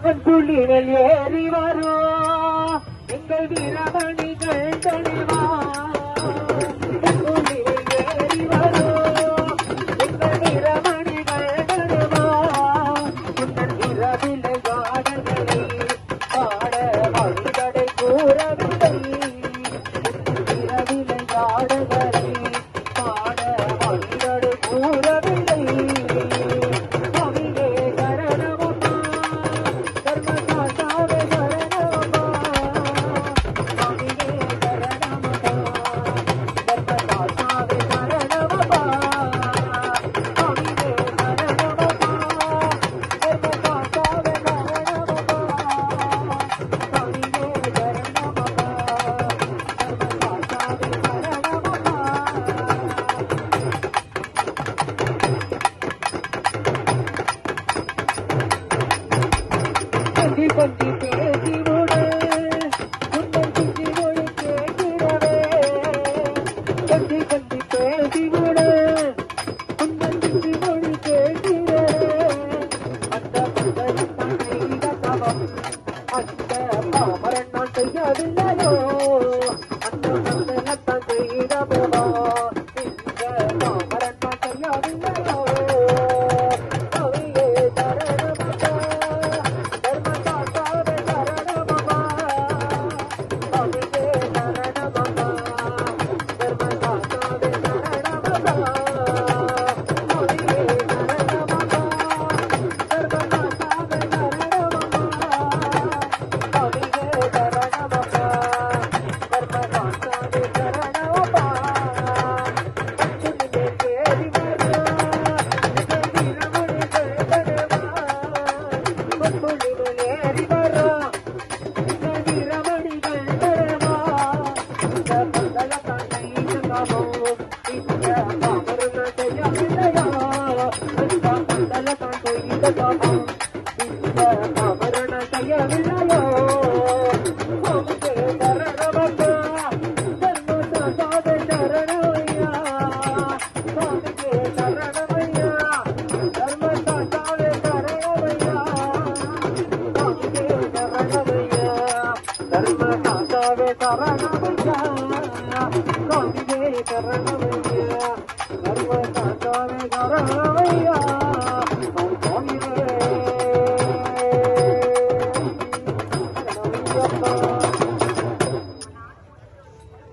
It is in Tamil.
புலிகள் ஏறி வரும் எங்கள் வீரமணிகள் தனிவா புலிகள் ஏறி வரும் எங்கள் வீரமணிகள் தனிவா உங்கள் இரவிலை காடங்களை பாட வழிகளை கூறவில்லை இரவிலை காடங்களை பாட வழிகளை கூறவில்லை கொஞ்சி பேசி விடு உன்னை குஞ்சி மொழி கேட்கிறவே கொஞ்சி பேசி விடு உன்னை குஞ்சி மொழி கேட்கிறவே அந்த மந்தன் செய்த தவம் அந்த பாமரன் நான் செய்யவில்லையோ அந்த மந்தனத்தான் செய்த போவோ இந்த பாமரன் நான் செய்யவில்லையோ Karanamaya, Karanamaya,